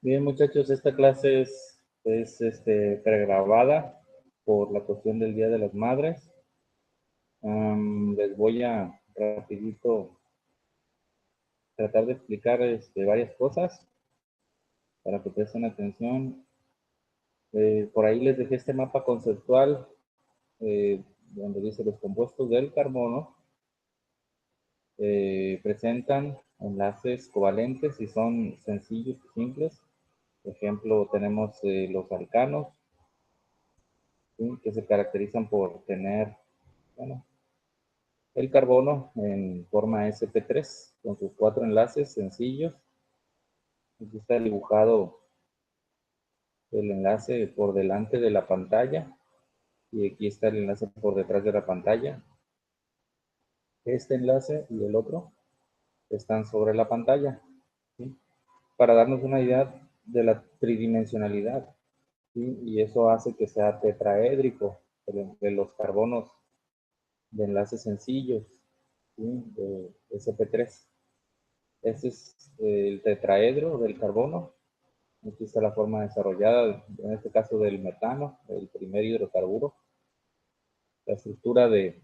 Bien, muchachos, esta clase es pregrabada por la cuestión del Día de las Madres. Les voy a rapidito tratar de explicar varias cosas para que presten atención. Por ahí les dejé este mapa conceptual donde dice los compuestos del carbono presentan enlaces covalentes y son sencillos y simples. Por ejemplo, tenemos los alcanos, ¿sí?, que se caracterizan por tener, bueno, el carbono en forma sp3 con sus 4 enlaces sencillos. Aquí está dibujado el enlace por delante de la pantalla y aquí está el enlace por detrás de la pantalla. Este enlace y el otro están sobre la pantalla, ¿sí?, para darnos una idea de la tridimensionalidad, ¿sí?, y eso hace que sea tetraédrico de los carbonos de enlaces sencillos, ¿sí?, de sp3. Este es el tetraedro del carbono. Aquí está la forma desarrollada, en este caso del metano, el primer hidrocarburo. La estructura de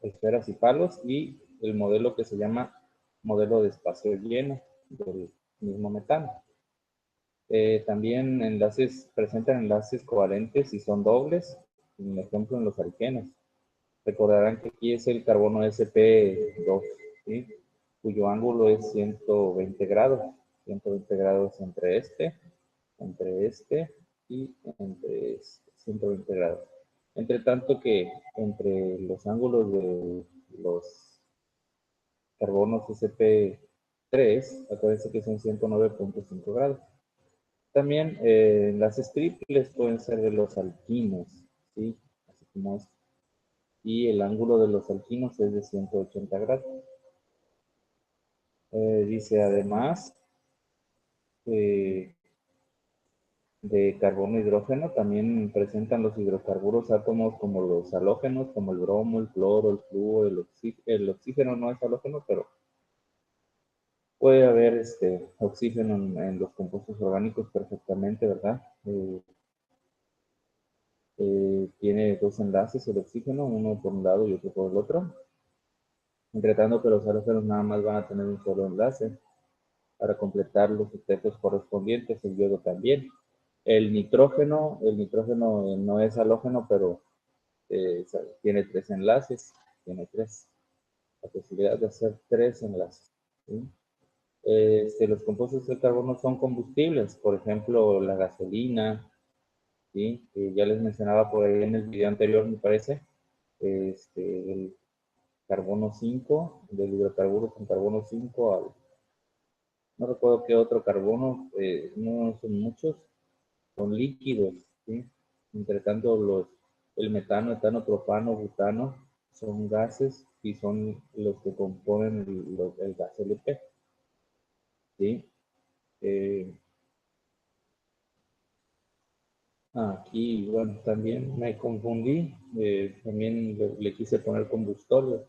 esferas y palos y el modelo que se llama modelo de espacio lleno del mismo metano. También presentan enlaces covalentes y son dobles, por ejemplo en los alquenos. Recordarán que aquí es el carbono sp2, ¿sí?, cuyo ángulo es 120 grados. 120 grados entre este y entre 120 grados. Entre tanto que entre los ángulos de los carbonos sp3, acuérdense que son 109.5 grados. También enlaces triples pueden ser de los alquinos, ¿sí?, así como este. Y el ángulo de los alquinos es de 180 grados. Dice además de carbono e hidrógeno, también presentan los hidrocarburos átomos como los halógenos, como el bromo, el cloro, el flúor, el oxígeno no es halógeno, pero puede haber oxígeno en los compuestos orgánicos perfectamente, ¿verdad? Tiene dos enlaces el oxígeno, uno por un lado y otro por el otro. Entre tanto que los halógenos nada más van a tener un solo enlace para completar los octetos correspondientes, el yodo también. El nitrógeno no es halógeno, pero tiene 3 enlaces, la posibilidad de hacer 3 enlaces, ¿sí? Los compuestos de carbono son combustibles, por ejemplo, la gasolina, ¿sí? Ya les mencionaba por ahí en el video anterior, me parece, el carbono 5, del hidrocarburo con carbono 5 no recuerdo qué otro carbono, no son muchos, son líquidos, ¿sí? Entre tanto, el metano, etano, propano, butano son gases y son los que componen el gas LP, ¿sí? Aquí, bueno, también me confundí, también le quise poner combustorio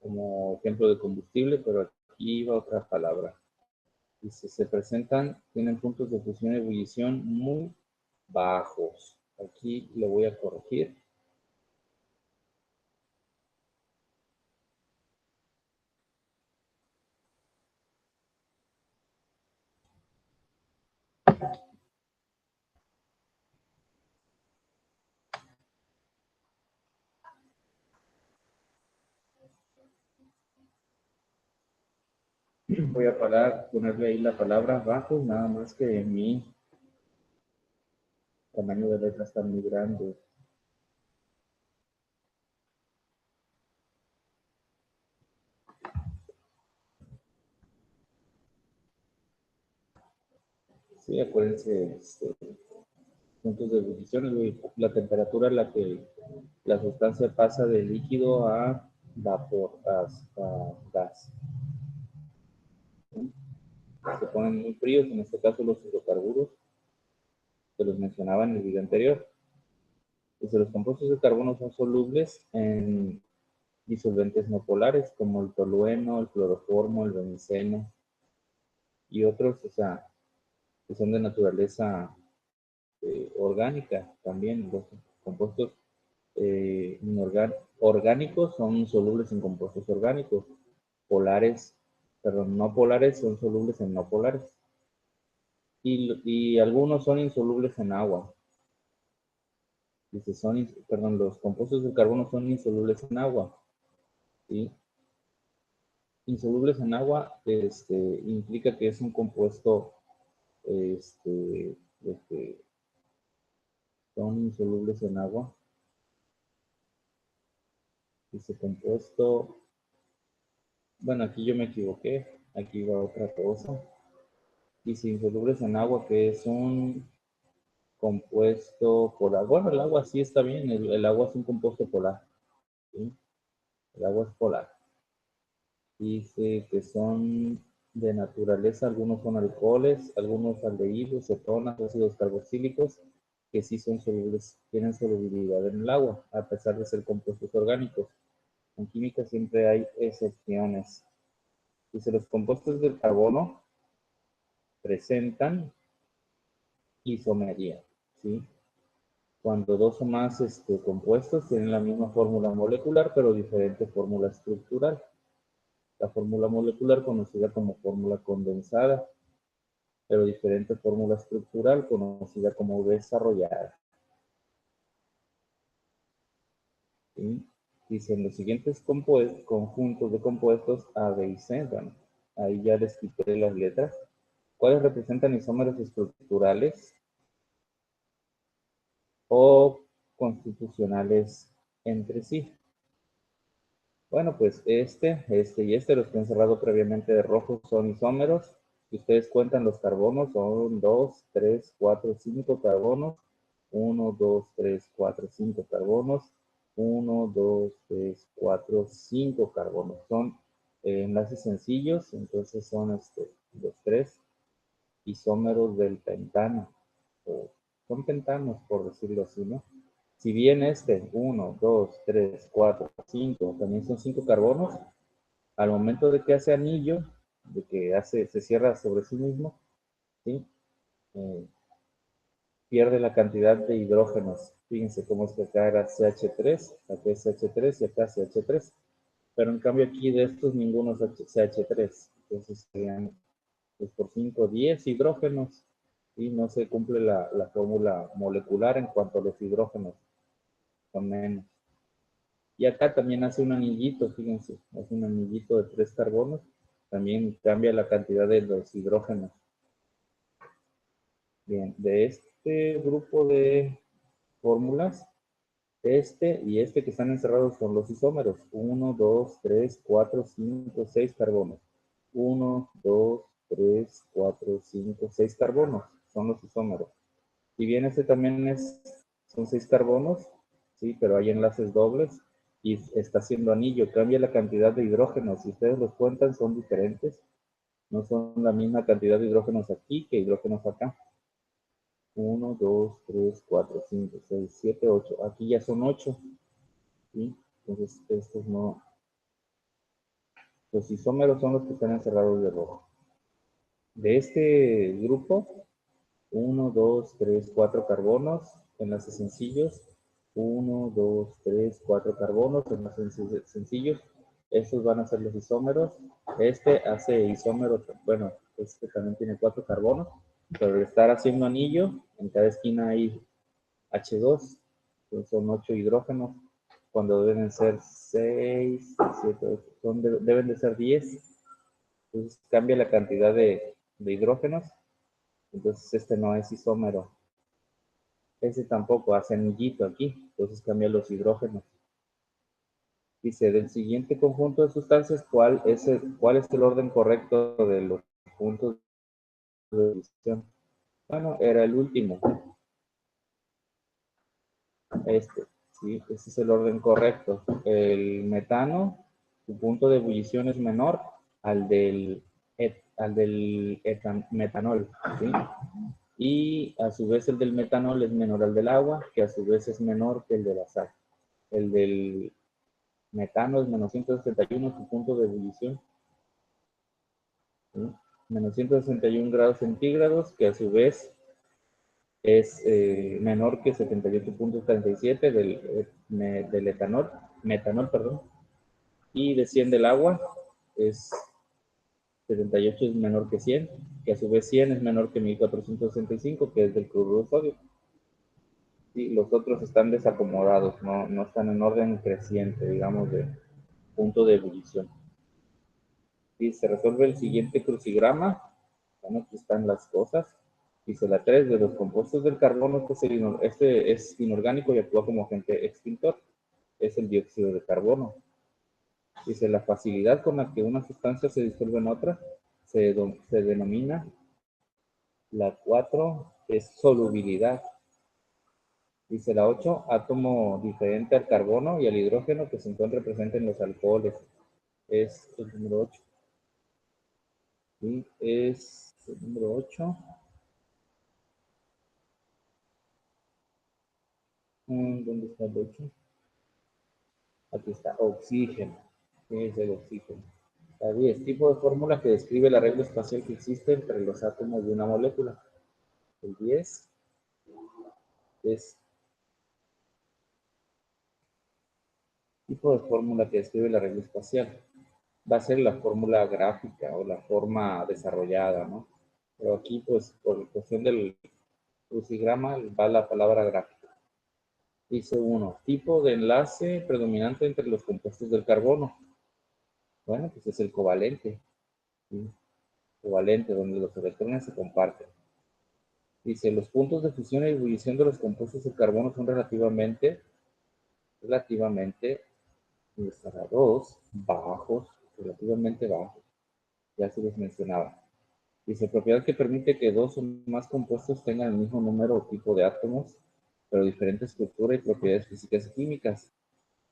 como ejemplo de combustible, pero aquí iba otra palabra. Dice, tienen puntos de fusión y ebullición muy bajos. Aquí lo voy a corregir. Voy a ponerle ahí la palabra bajos, nada más que mi tamaño de letra está muy grande. Sí, acuérdense, puntos de ebullición, la temperatura a la que la sustancia pasa de líquido a vapor, a gas. ¿Sí? Se ponen muy fríos, en este caso los hidrocarburos, que los mencionaba en el video anterior. Los compuestos de carbono son solubles en disolventes no polares, como el tolueno, el cloroformo, el benceno. y otros, o sea, que son de naturaleza orgánica también. Los compuestos orgánicos son solubles en compuestos orgánicos. Polares, perdón, no polares son solubles en no polares. Y algunos son insolubles en agua. Dice, perdón, los compuestos de carbono son insolubles en agua. ¿Sí? Insolubles en agua implica que es un compuesto son insolubles en agua. Dice compuesto, bueno, aquí yo me equivoqué, aquí va otra cosa. Dice insolubles en agua, que es un compuesto polar. Bueno, el agua sí está bien, el agua es un compuesto polar. ¿Sí? El agua es polar. Dice que son de naturaleza, algunos son alcoholes, algunos aldehídos, cetonas, ácidos carboxílicos, que sí son solubles, tienen solubilidad en el agua, a pesar de ser compuestos orgánicos. En química siempre hay excepciones. Dice, los compuestos del carbono presentan isomería, ¿sí? Cuando dos o más compuestos tienen la misma fórmula molecular, pero diferente fórmula estructural. La fórmula molecular conocida como fórmula condensada, pero diferente fórmula estructural conocida como desarrollada. ¿Sí? Dicen los siguientes conjuntos de compuestos A, B y C. Bueno, ahí ya les quité las letras. ¿Cuáles representan isómeros estructurales o constitucionales entre sí? Bueno, pues este y los que han cerrado previamente de rojo son isómeros. Si ustedes cuentan los carbonos, son 2, 3, 4, 5 carbonos. 1, 2, 3, 4, 5 carbonos. 1, 2, 3, 4, 5 carbonos. Son enlaces sencillos, entonces son los tres isómeros del pentano. O son pentanos, por decirlo así, ¿no? Si bien 1, 2, 3, 4, 5, también son 5 carbonos, al momento de que hace anillo, de que se cierra sobre sí mismo, ¿sí? Pierde la cantidad de hidrógenos. Fíjense cómo es que acá era CH3, acá es CH3 y acá CH3. Pero en cambio aquí de estos ninguno es CH3. Entonces serían pues, por 5, 10 hidrógenos. Y no se cumple la fórmula molecular en cuanto a los hidrógenos. Son menos. Y acá también hace un anillito, fíjense, hace un anillito de 3 carbonos. También cambia la cantidad de los hidrógenos. Bien, de este grupo de fórmulas, y que están encerrados son los isómeros. 1, 2, 3, 4, 5, 6 carbonos. 1, 2, 3, 4, 5, 6 carbonos. Son los isómeros. Si bien también son 6 carbonos, sí, pero hay enlaces dobles y está haciendo anillo. Cambia la cantidad de hidrógenos. Si ustedes los cuentan, son diferentes. No son la misma cantidad de hidrógenos aquí que hidrógenos acá. 1, 2, 3, 4, 5, 6, 7, 8. Aquí ya son 8. ¿Sí? Entonces, estos no. Los isómeros son los que están encerrados de rojo. De este grupo, 1, 2, 3, 4 carbonos, enlaces sencillos. 1, 2, 3, 4 carbonos, enlaces sencillos. Estos van a ser los isómeros. Hace isómero, bueno, también tiene 4 carbonos, pero al estar haciendo anillo, en cada esquina hay H2, entonces son 8 hidrógenos, cuando deben ser 6, 7, 8, deben de ser 10. Entonces cambia la cantidad de hidrógenos, entonces no es isómero. Tampoco hace anillito aquí, entonces cambia los hidrógenos. Dice, del siguiente conjunto de sustancias, ¿cuál es el orden correcto de los puntos de división? Bueno, era el último. ¿Sí? Ese es el orden correcto. El metano, su punto de ebullición es menor al del metanol, ¿sí? Y a su vez el del metanol es menor al del agua, que a su vez es menor que el de la sal. El del metano es menos 161, su punto de ebullición. ¿Sí? Menos 161 grados centígrados, que a su vez es menor que 78,37 del etanol, metanol, perdón, y de 100 del agua es 78 es menor que 100, que a su vez 100 es menor que 1465, que es del cloruro de sodio. Y los otros están desacomodados, no están en orden creciente, digamos, de punto de ebullición. Y se resuelve el siguiente crucigrama. Bueno, aquí están las cosas. Dice la 3 de los compuestos del carbono, este es inorgánico y actúa como agente extintor. Es el dióxido de carbono. Dice la facilidad con la que una sustancia se disuelve en otra se denomina. La 4 es solubilidad. Dice la 8, átomo diferente al carbono y al hidrógeno que se encuentra presente en los alcoholes. Es el número 8. Y es el número 8. ¿Dónde está el 8? Aquí está, oxígeno. ¿Qué es el oxígeno? La 10, tipo de fórmula que describe el arreglo espacial que existe entre los átomos de una molécula. El 10 es tipo de fórmula que describe el arreglo espacial. Va a ser la fórmula gráfica o la forma desarrollada, ¿no? Pero aquí, pues, por cuestión del crucigrama, va la palabra gráfica. Dice 1, tipo de enlace predominante entre los compuestos del carbono. Bueno, pues es el covalente. ¿Sí? Covalente, donde los electrones se comparten. Dice, los puntos de fusión y ebullición de los compuestos de carbono son relativamente, y estará 2, bajos, relativamente bajos. Ya se les mencionaba. Dice, propiedad que permite que dos o más compuestos tengan el mismo número o tipo de átomos, pero diferente estructura y propiedades físicas y químicas.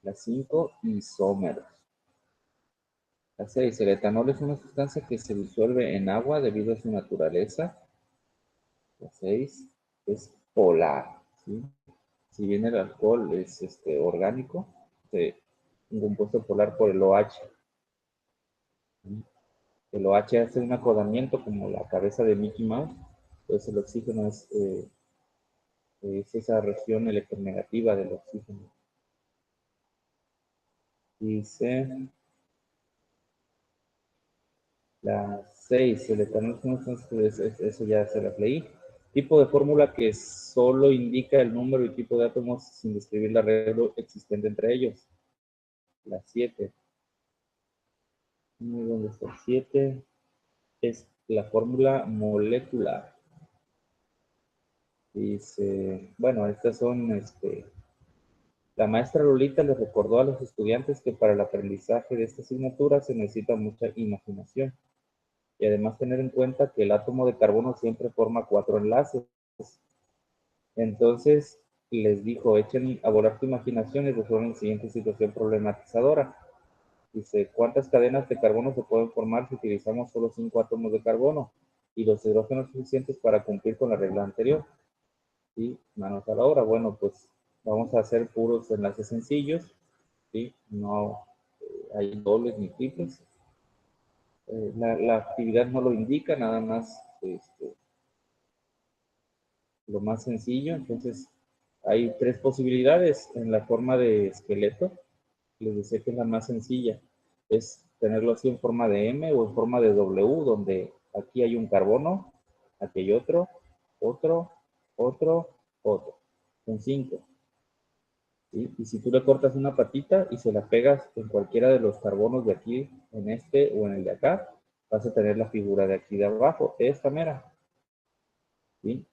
La 5, isómeros. La 6, el etanol es una sustancia que se disuelve en agua debido a su naturaleza. La 6 es polar. ¿Sí? Si bien el alcohol es orgánico, un compuesto polar por el OH. ¿Sí? El OH hace un acodamiento como la cabeza de Mickey Mouse, entonces el oxígeno es esa región electronegativa del oxígeno. Dice la 6, el etanol, eso ya se las leí. Tipo de fórmula que solo indica el número y tipo de átomos sin describir la arreglo existente entre ellos. La 7. ¿Dónde está el 7? Es la fórmula molecular. Dice, bueno, estas son, la maestra Lolita les recordó a los estudiantes que para el aprendizaje de esta asignatura se necesita mucha imaginación y además tener en cuenta que el átomo de carbono siempre forma 4 enlaces. Entonces les dijo, echen a volar tu imaginación y resuelvan la siguiente situación problematizadora. Dice, ¿cuántas cadenas de carbono se pueden formar si utilizamos solo 5 átomos de carbono y los hidrógenos suficientes para cumplir con la regla anterior? ¿Sí? Manos a la obra. Bueno, pues vamos a hacer puros enlaces sencillos. ¿Sí? No hay dobles ni triples. La actividad no lo indica, nada más lo más sencillo. Entonces, hay tres posibilidades en la forma de esqueleto. Les decía que es la más sencilla. Es tenerlo así en forma de M o en forma de W, donde aquí hay un carbono, aquí hay otro, otro, otro, otro. Son 5. ¿Sí? Y si tú le cortas una patita y se la pegas en cualquiera de los carbonos de aquí, en este o en el de acá, vas a tener la figura de aquí de abajo, esta mera. ¿Sí?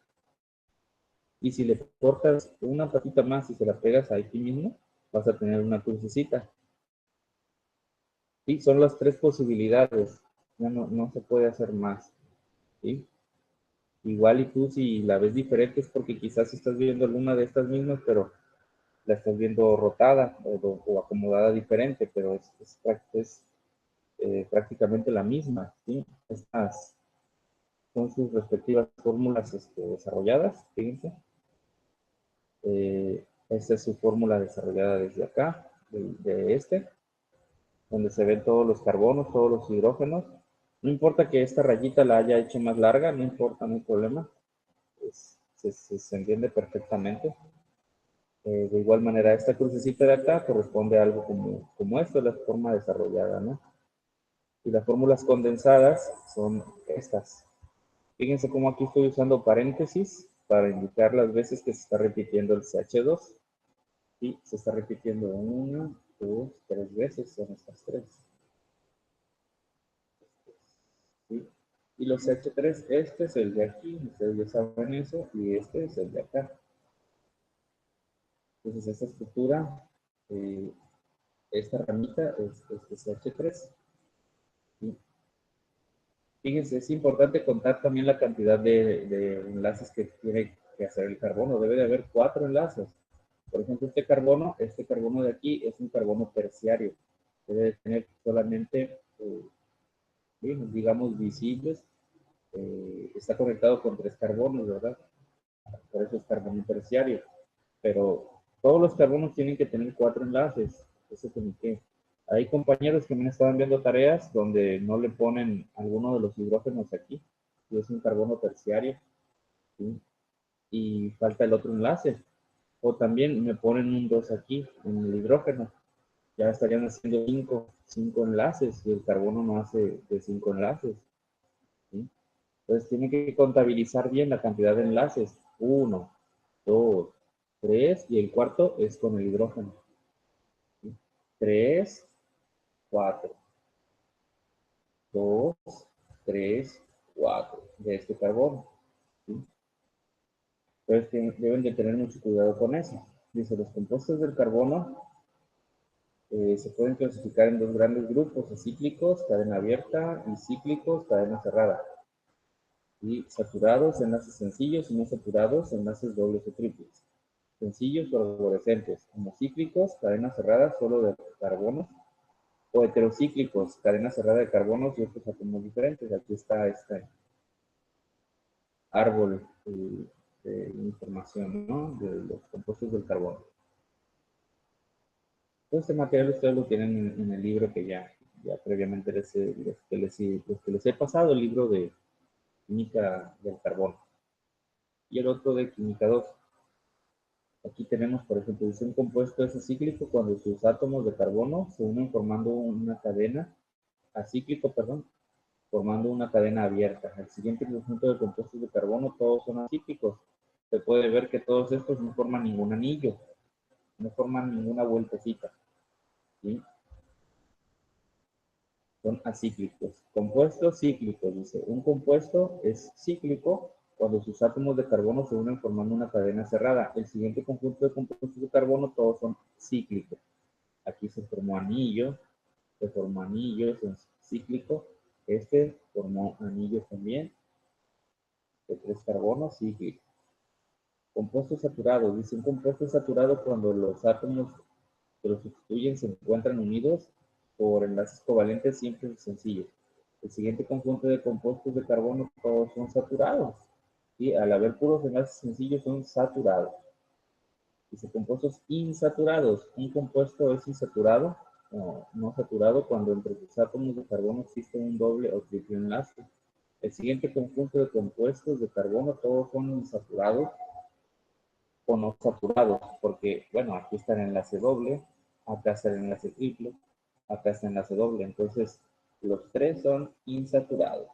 Y si le cortas una patita más y se la pegas aquí mismo, vas a tener una crucecita. Sí, son las tres posibilidades. Ya no se puede hacer más. ¿Sí? Igual y tú si la ves diferente es porque quizás estás viendo alguna de estas mismas, pero la estás viendo rotada o acomodada diferente, pero es prácticamente la misma. ¿Sí? Estas son sus respectivas fórmulas desarrolladas, fíjense. Esta es su fórmula desarrollada desde acá, de donde se ven todos los carbonos, todos los hidrógenos. No importa que esta rayita la haya hecho más larga, no importa, no hay problema. Se entiende perfectamente. De igual manera, esta crucecita de acá corresponde a algo como esto, la forma desarrollada, ¿no? Y las fórmulas condensadas son estas. Fíjense cómo aquí estoy usando paréntesis para indicar las veces que se está repitiendo el CH2. Y se está repitiendo una, dos, tres veces, son estas tres. ¿Sí? Y los CH3, este es el de aquí, ustedes ya saben eso, y este es el de acá. Entonces, esta estructura, eh, esta ramita es CH3. ¿Sí? Fíjense, es importante contar también la cantidad de enlaces que tiene que hacer el carbono. Debe de haber 4 enlaces. Por ejemplo, este carbono de aquí es un carbono terciario. Debe de tener solamente, digamos, visibles. Está conectado con 3 carbonos, ¿verdad? Por eso es carbono terciario. Pero todos los carbonos tienen que tener 4 enlaces. Eso tiene que. Hay compañeros que me han estado enviando tareas donde no le ponen alguno de los hidrógenos aquí, y es un carbono terciario, ¿sí? Y falta el otro enlace. O también me ponen un 2 aquí, en el hidrógeno. Ya estarían haciendo 5 enlaces, y el carbono no hace de 5 enlaces, ¿sí? Entonces tiene que contabilizar bien la cantidad de enlaces. 1, 2, 3, y el cuarto es con el hidrógeno. 3, 4, 2, 3, 4 de este carbono, ¿sí? Entonces deben de tener mucho cuidado con eso. Dice, los compuestos del carbono se pueden clasificar en dos grandes grupos, acíclicos, cadena abierta, y cíclicos, cadena cerrada. Y saturados, enlaces sencillos, y no saturados, enlaces dobles o triples. Sencillos o arborescentes, como cíclicos, cadena cerrada solo de carbonos, o heterocíclicos, cadena cerrada de carbonos y otros átomos diferentes. Aquí está este árbol de información, ¿no? De los compuestos del carbono. Todo este material ustedes lo tienen en el libro que ya previamente les he pasado, el libro de química del carbono. Y el otro de química 2. Aquí tenemos, por ejemplo, dice un compuesto es acíclico cuando sus átomos de carbono se unen formando una cadena, acíclico, perdón, formando una cadena abierta. El siguiente conjunto de compuestos de carbono, todos son acíclicos. Se puede ver que todos estos no forman ningún anillo, no forman ninguna vueltecita, ¿sí? Son acíclicos. Compuestos cíclicos, dice. Un compuesto es cíclico cuando sus átomos de carbono se unen formando una cadena cerrada. El siguiente conjunto de compuestos de carbono, todos son cíclicos. Aquí se formó anillo, es cíclico. Este formó anillos también, de 3 carbonos, cíclico. Compuestos saturados, dice un compuesto saturado cuando los átomos que lo sustituyen se encuentran unidos por enlaces covalentes simples y sencillos. El siguiente conjunto de compuestos de carbono todos son saturados. Y al haber puros enlaces sencillos son saturados. Dice compuestos insaturados. Un compuesto es insaturado o no saturado cuando entre sus átomos de carbono existe un doble o triple enlace. El siguiente conjunto de compuestos de carbono todos son insaturados o no saturados, porque, bueno, aquí está el enlace doble, acá está el enlace triple, acá está el enlace doble, entonces los tres son insaturados.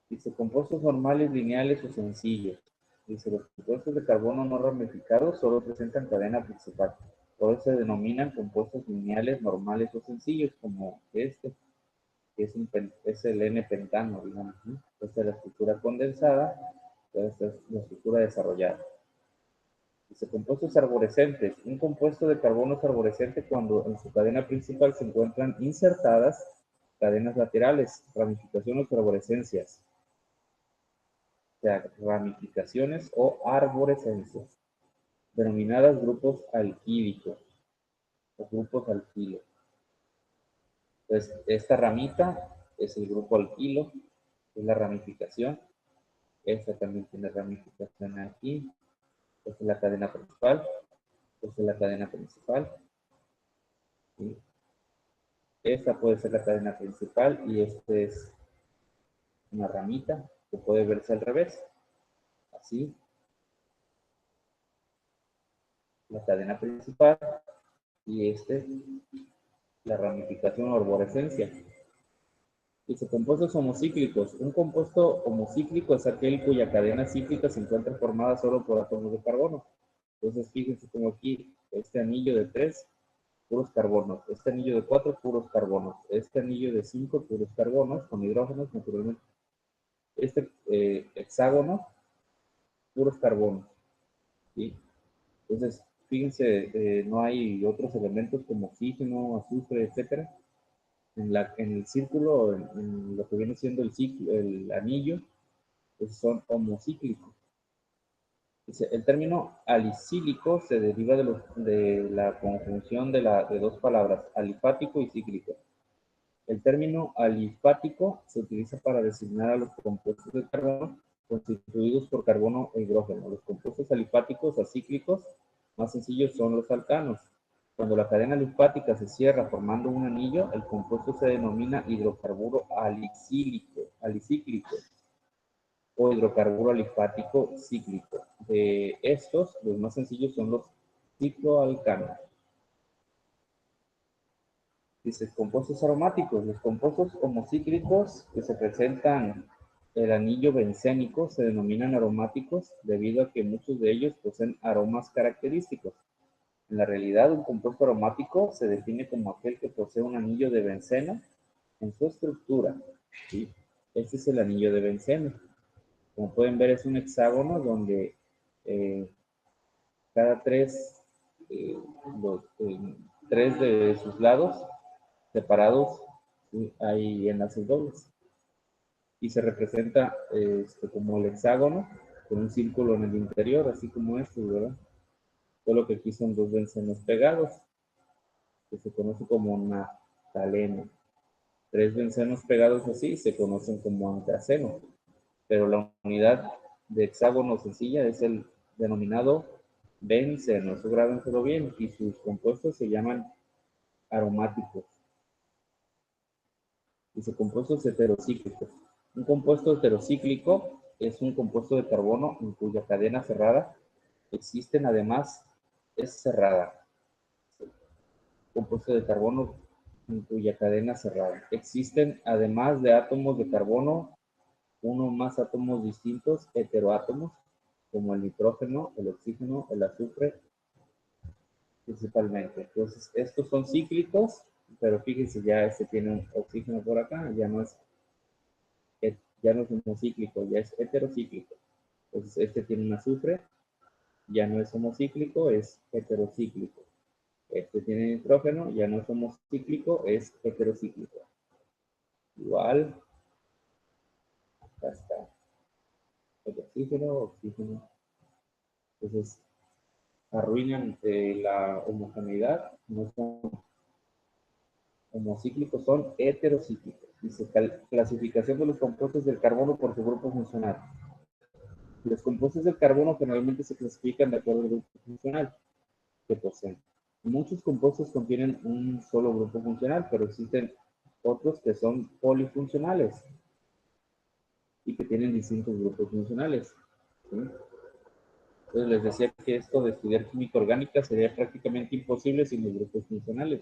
Dice compuestos normales, lineales o sencillos. Dice los compuestos de carbono no ramificados solo presentan cadena principal. Por eso se denominan compuestos lineales, normales o sencillos, como este, que es el N-pentano, digamos, ¿no? Esta es la estructura condensada, esta es la estructura desarrollada. Dice compuestos arborescentes. Un compuesto de carbono es arborescente cuando en su cadena principal se encuentran insertadas cadenas laterales, ramificaciones o arborescencias. O sea, ramificaciones o arborescencias, denominadas grupos alquílicos o grupos alquilos. Entonces, esta ramita es el grupo alquilo, es la ramificación. Esta también tiene ramificación aquí. Esta es la cadena principal. Esta es la cadena principal. ¿Sí? Esta puede ser la cadena principal y esta es una ramita que puede verse al revés. Así, la cadena principal y la ramificación o arborescencia. Dice compuestos homocíclicos. Un compuesto homocíclico es aquel cuya cadena cíclica se encuentra formada solo por átomos de carbono. Entonces, fíjense como aquí, este anillo de 3, puros carbonos. Este anillo de 4, puros carbonos. Este anillo de 5, puros carbonos, con hidrógenos, naturalmente. Este hexágono, puros carbonos. ¿Sí? Entonces, fíjense, no hay otros elementos como oxígeno, azufre, etcétera. En el círculo, en lo que viene siendo el anillo, pues son homocíclicos. El término alicílico se deriva de la conjunción de dos palabras, alifático y cíclico. El término alifático se utiliza para designar a los compuestos de carbono constituidos por carbono e hidrógeno. Los compuestos alifáticos acíclicos más sencillos son los alcanos. Cuando la cadena alifática se cierra formando un anillo, el compuesto se denomina hidrocarburo alicíclico o hidrocarburo alifático cíclico. De estos, los más sencillos son los cicloalcanos. Dice, compuestos aromáticos. Los compuestos homocíclicos que se presentan el anillo bencénico se denominan aromáticos debido a que muchos de ellos poseen aromas característicos. En la realidad, un compuesto aromático se define como aquel que posee un anillo de benceno en su estructura. ¿Sí? Este es el anillo de benceno. Como pueden ver, es un hexágono donde cada eh, tres de sus lados separados hay enlaces dobles. Y se representa como el hexágono con un círculo en el interior, así como este, ¿verdad? Solo que aquí son dos bencenos pegados, que se conoce como naftaleno. Tres bencenos pegados así se conocen como antaceno, pero la unidad de hexágono sencilla es el denominado benceno. Eso grábenselo bien, y sus compuestos se llaman aromáticos. Dice compuestos heterocíclicos. Un compuesto heterocíclico es un compuesto de carbono en cuya cadena cerrada existen además, es cerrada. Compuesto de carbono en cuya cadena cerrada. Existen además de átomos de carbono, uno o más átomos distintos, heteroátomos, como el nitrógeno, el oxígeno, el azufre, principalmente. Entonces, estos son cíclicos, pero fíjense, ya este tiene un oxígeno por acá, ya no es homocíclico, ya es heterocíclico. Entonces, este tiene un azufre, ya no es homocíclico, es heterocíclico. Este tiene nitrógeno, ya no es homocíclico, es heterocíclico. Igual, acá está. El oxígeno, oxígeno. Entonces, arruinan la homogeneidad, no son homocíclicos, son heterocíclicos. Dice, clasificación de los compuestos del carbono por su grupo funcional. Los compuestos del carbono generalmente se clasifican de acuerdo al grupo funcional que poseen. Muchos compuestos contienen un solo grupo funcional, pero existen otros que son polifuncionales y que tienen distintos grupos funcionales. ¿Sí? Entonces les decía que esto de estudiar química orgánica sería prácticamente imposible sin los grupos funcionales.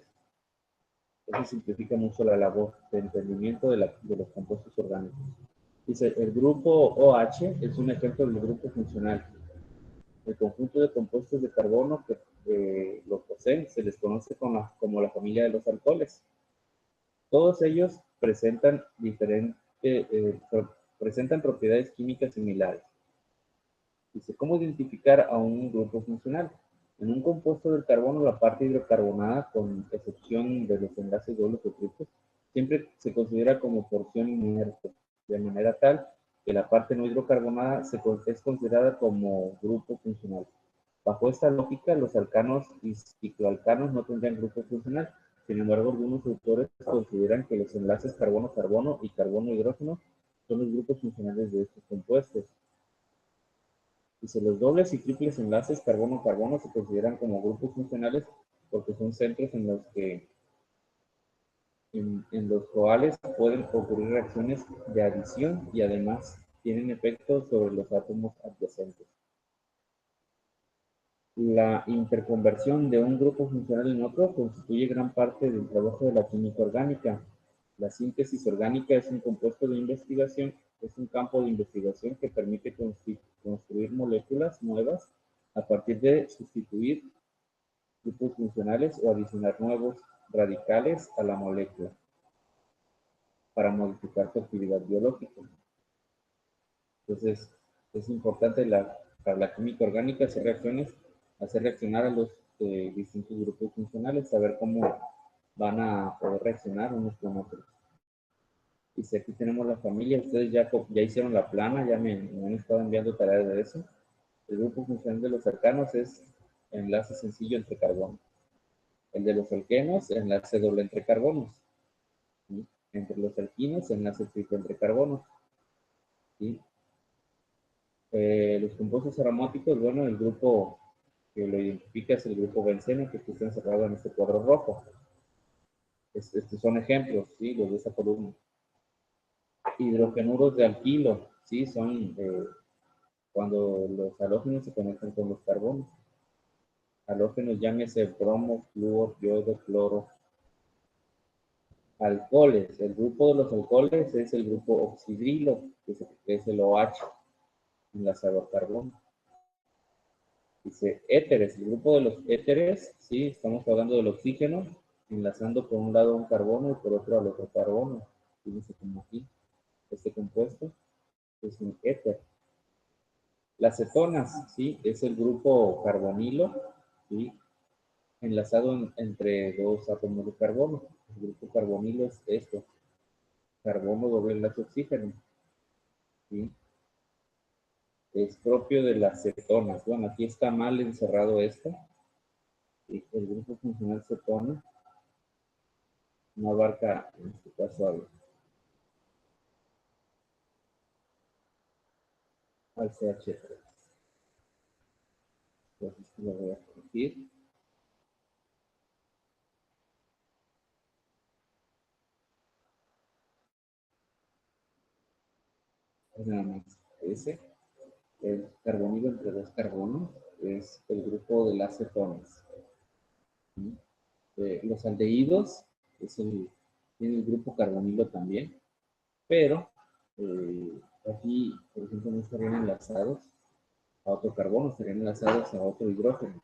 Eso simplifica mucho la labor de entendimiento de los compuestos orgánicos. Dice, el grupo OH es un ejemplo del grupo funcional. El conjunto de compuestos de carbono que lo poseen se les conoce como la familia de los alcoholes. Todos ellos presentan propiedades químicas similares. Dice, ¿cómo identificar a un grupo funcional? En un compuesto del carbono, la parte hidrocarbonada, con excepción de los enlaces dobles o triples, siempre se considera como porción inerte, de manera tal que la parte no hidrocarbonada es considerada como grupo funcional. Bajo esta lógica, los alcanos y cicloalcanos no tendrían grupo funcional. Sin embargo, algunos autores consideran que los enlaces carbono-carbono y carbono-hidrógeno son los grupos funcionales de estos compuestos. Dice, los dobles y triples enlaces carbono-carbono se consideran como grupos funcionales porque son centros en los que En los coales pueden ocurrir reacciones de adición y además tienen efectos sobre los átomos adyacentes. La interconversión de un grupo funcional en otro constituye gran parte del trabajo de la química orgánica. La síntesis orgánica es un compuesto de investigación, es un campo de investigación que permite construir moléculas nuevas a partir de sustituir grupos funcionales o adicionar nuevos radicales a la molécula para modificar su actividad biológica. Entonces, es importante para la química orgánica hacer reacciones, hacer reaccionar a los distintos grupos funcionales, saber cómo van a poder reaccionar unos con otros. Y si aquí tenemos la familia, ustedes ya hicieron la plana, ya me han estado enviando tareas de eso. El grupo funcional de los alcanos es enlace sencillo entre carbonos. El de los alquenos, enlace doble entre carbonos. ¿Sí? Entre los alquinos, enlace triple entre carbonos. ¿Sí? Los compuestos aromáticos, bueno, el grupo que lo identifica es el grupo benceno, que está encerrado en este cuadro rojo. Estos son ejemplos, ¿sí? Los de esa columna. Hidrogenuros de alquilo, ¿sí? Son cuando los halógenos se conectan con los carbonos. Halógenos, llámese bromo, flúor, yodo, cloro. Alcoholes, el grupo de los alcoholes es el grupo oxidrilo, que es el OH, enlazado a carbono. Dice éteres, el grupo de los éteres, sí, estamos hablando del oxígeno, enlazando por un lado un carbono y por otro al otro carbono. Fíjense como aquí, este compuesto es un éter. Las cetonas, sí, es el grupo carbonilo, sí, enlazado entre dos átomos de carbono. El grupo carbonilo es esto, carbono doble enlace oxígeno, sí. Es propio de las cetonas. Bueno, aquí está mal encerrado esto. ¿Sí? El grupo funcional cetona no abarca, en este caso, al CH3. Entonces, lo voy a corregir. Es nada más ese. El carbonilo entre dos carbonos es el grupo de las cetonas. ¿Sí? Los aldehídos tiene el grupo carbonilo también, pero aquí, por ejemplo, no estarían enlazados a otro carbono, estarían enlazados a otro hidrógeno.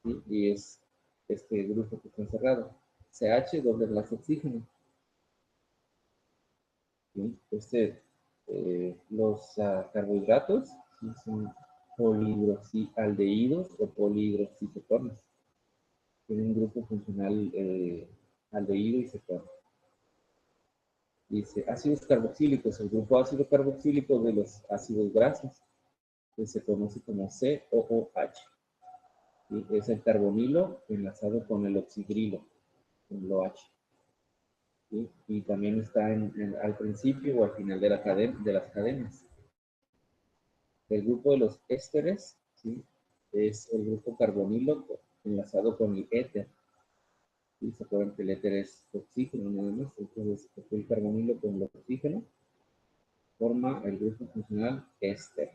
¿Sí? Y es este grupo que está encerrado. CH, doble enlace oxígeno. ¿Sí? Los carbohidratos, ¿sí? Son polihidroxialdehídos o polihidroxicetonas. Tienen un grupo funcional aldehído y cetona. Dice ácidos carboxílicos, el grupo ácido carboxílico de los ácidos grasos, que se conoce como COOH. ¿Sí? Es el carbonilo enlazado con el oxidrilo, con el OH. ¿Sí? Y también está al principio o al final de las cadenas. El grupo de los ésteres, ¿sí? Es el grupo carbonilo enlazado con el éter. ¿Sí? Se acuerdan que el éter es oxígeno nada más, entonces el carbonilo con el oxígeno forma el grupo funcional éster.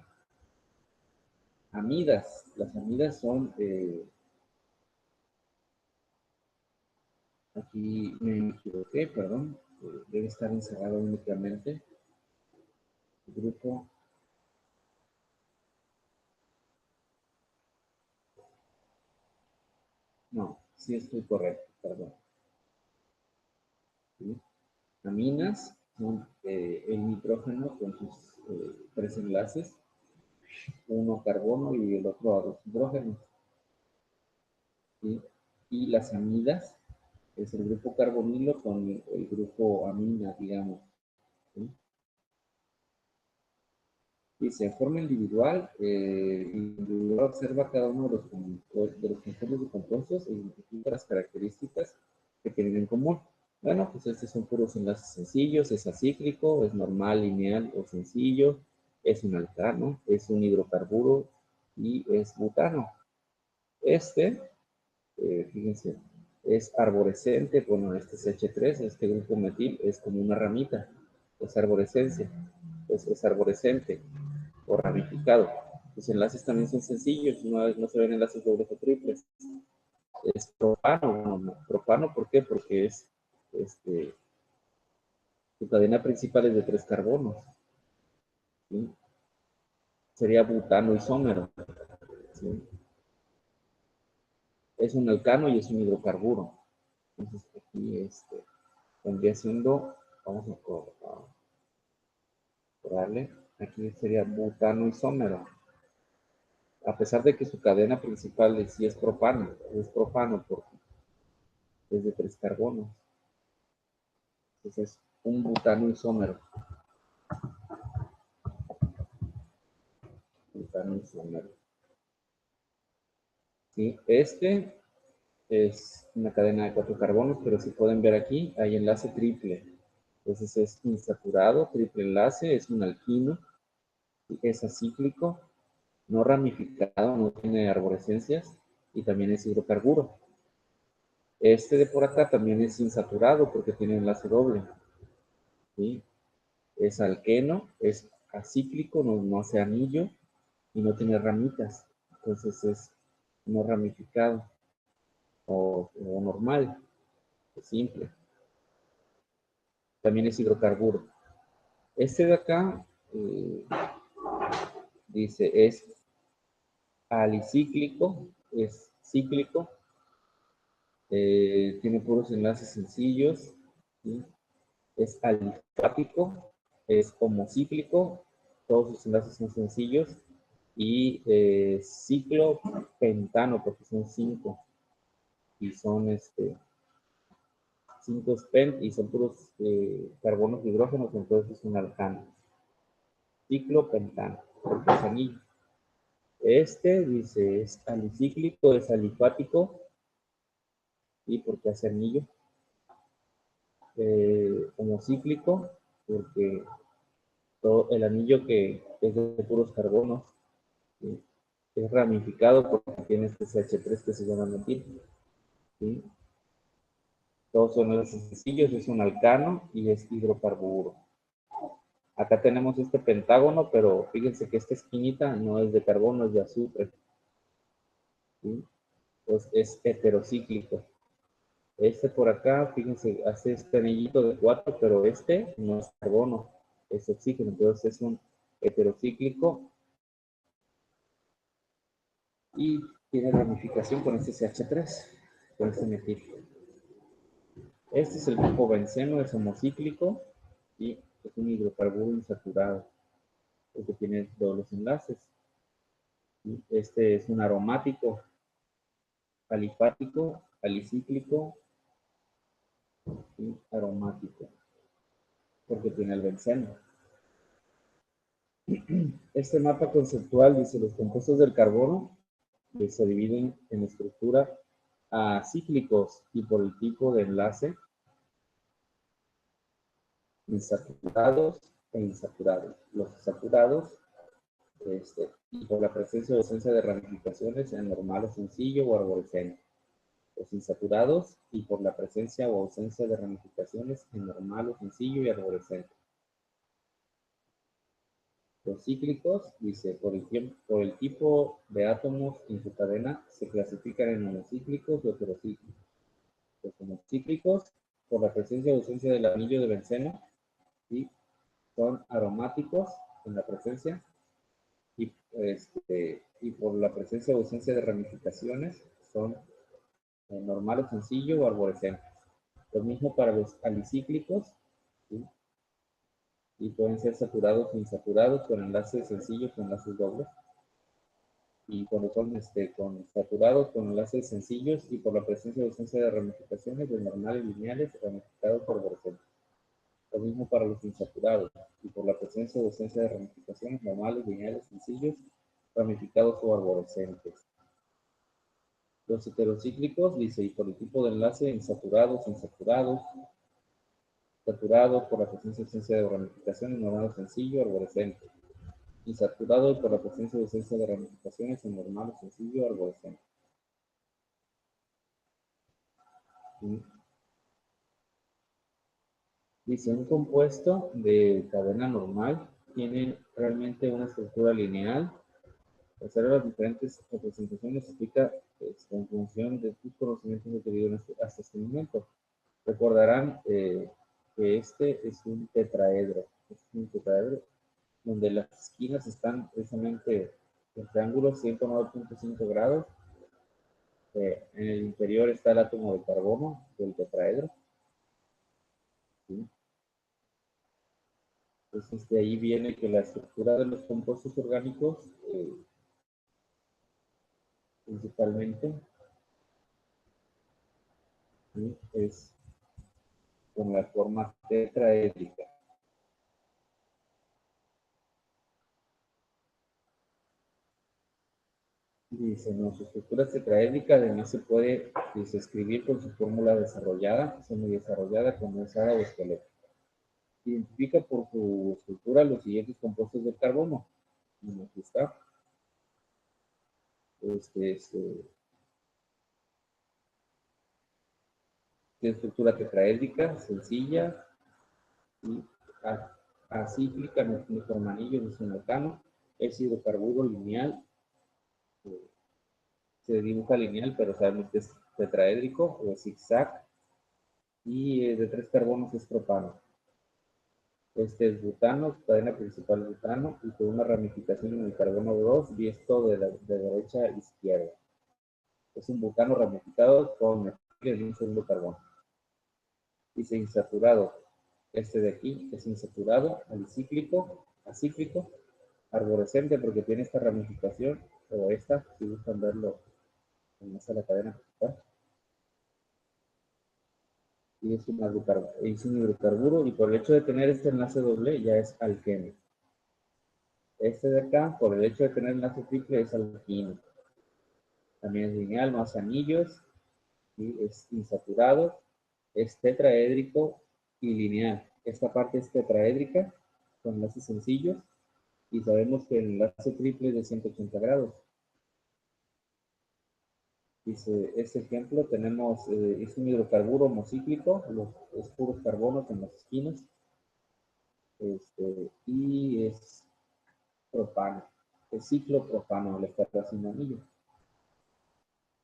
Amidas, las amidas son, aquí me equivoqué, perdón, debe estar encerrado únicamente el grupo. No, sí estoy correcto, perdón. ¿Sí? Aminas son el nitrógeno con sus tres enlaces, uno carbono y el otro a dos hidrógenos. ¿Sí? Y las amidas es el grupo carbonilo con el grupo amina, digamos. ¿Sí? Dice, en forma individual, individual observa cada uno de los conjuntos de compuestos e identifica las características que tienen en común. Bueno, pues estos son puros enlaces sencillos, es acíclico, es normal, lineal o sencillo, es un alcano, es un hidrocarburo y es butano. Fíjense, Es arborescente, bueno, este es H3, este grupo metil es como una ramita, es arborescencia, es arborescente o ramificado. Los enlaces también son sencillos, no se ven enlaces dobles o triples. Es propano, propano, ¿por qué? Porque su cadena principal es de 3 carbonos, ¿sí? Sería butano isómero, ¿sí? Es un alcano y es un hidrocarburo. Entonces aquí vendría siendo, vamos a darle, aquí sería butano isómero. A pesar de que su cadena principal sí es propano porque es de 3 carbonos. Entonces es un butano isómero. Butano isómero. ¿Sí? Es una cadena de 4 carbonos, pero si pueden ver aquí, hay enlace triple. Entonces es insaturado, triple enlace, es un alquino, es acíclico, no ramificado, no tiene arborescencias y también es hidrocarburo. Este de por acá también es insaturado porque tiene enlace doble. ¿Sí? Es alqueno, es acíclico, no hace anillo y no tiene ramitas. Entonces es no ramificado o normal, es simple. También es hidrocarburo. Este de acá dice es alicíclico, es cíclico, tiene puros enlaces sencillos, ¿sí? Es alifático, es homocíclico, todos sus enlaces son sencillos, y ciclo pentano, porque son 5, y son 5 spent, y son puros carbonos de hidrógenos, entonces es un alcano. Ciclo pentano, porque es anillo. Dice, es alicíclico, es alifático, y porque hace anillo. Homocíclico, porque todo el anillo que es de puros carbonos, ¿sí? Es ramificado porque tiene este CH3 que se llama metil, ¿sí? Todos son los sencillos, es un alcano y es hidrocarburo. Acá tenemos este pentágono, pero fíjense que esta esquinita no es de carbono, es de azufre, ¿sí? Entonces es heterocíclico. Este por acá, fíjense, hace este anillito de 4, pero este no es carbono, es oxígeno, entonces es un heterocíclico y tiene ramificación con este CH3, con este metil. Este es el grupo benceno, es homocíclico y es un hidrocarburo insaturado, porque tiene dobles enlaces. Este es un aromático, alifático, alicíclico y aromático, porque tiene el benceno. Este mapa conceptual dice los compuestos del carbono que se dividen en estructura a cíclicos y por el tipo de enlace, insaturados e insaturados. Los insaturados, y por la presencia o ausencia de ramificaciones en normal o sencillo o arborescente. Los insaturados y por la presencia o ausencia de ramificaciones en normal o sencillo y arborescente. Los cíclicos, dice, por el tipo de átomos en su cadena, se clasifican en monocíclicos o heterocíclicos. Los homocíclicos, por la presencia o ausencia del anillo de benceno, y son aromáticos en la presencia, y por la presencia o ausencia de ramificaciones, son normal o sencillo o arborescentes. Lo mismo para los alicíclicos, ¿sí? Y pueden ser saturados o insaturados con enlaces sencillos o enlaces dobles. Y cuando son con saturados con enlaces sencillos y por la presencia o ausencia de ramificaciones de normales lineales ramificados por arborescentes. Lo mismo para los insaturados y por la presencia o ausencia de ramificaciones normales lineales sencillos ramificados o arborescentes. Los heterocíclicos, dice, y por el tipo de enlace insaturados, insaturados, saturados por la presencia o ausencia de ramificaciones normal o sencillo arborescente. Insaturado por la presencia o ausencia de ramificaciones en normal o sencillo arborescente. ¿sí? Dice, un compuesto de cadena normal tiene realmente una estructura lineal. Observa las diferentes representaciones se explica en función de tus conocimientos adquiridos hasta este momento. Recordarán que este es un tetraedro. Es un tetraedro donde las esquinas están precisamente en triángulos 109.5 grados. En el interior está el átomo de carbono del tetraedro. ¿Sí? Entonces de ahí viene que la estructura de los compuestos orgánicos principalmente, ¿sí? Es con la forma tetraédrica. Dice, no, su estructura tetraédrica además se puede escribir con su fórmula desarrollada, semidesarrollada, condensada o esquelética. Identifica por su estructura los siguientes compuestos del carbono. Y aquí está. Este es de estructura tetraédrica, sencilla y acíclica, no forma anillo, es un alcano. Es hidrocarburo lineal, se dibuja lineal, pero sabemos que es tetraédrico o zigzag. Y de 3 carbonos es propano. Este es butano, cadena principal butano, y con una ramificación en el carbono 2, visto de derecha a izquierda. Es un butano ramificado con el un segundo carbono. Dice insaturado. Este de aquí es insaturado, acíclico, arborescente porque tiene esta ramificación, o esta, si gustan verlo en esta la cadena principal. Y es un hidrocarburo, y por el hecho de tener este enlace doble ya es alqueno. Este de acá, por el hecho de tener enlace triple, es alquino. También es lineal, no hace anillos, y es insaturado, es tetraédrico y lineal. Esta parte es tetraédrica, con enlaces sencillos, y sabemos que el enlace triple es de 180 grados. Dice, este ejemplo tenemos, es un hidrocarburo homocíclico, es puros carbonos en las esquinas, y es propano, es ciclopropano, le está haciendo anillo.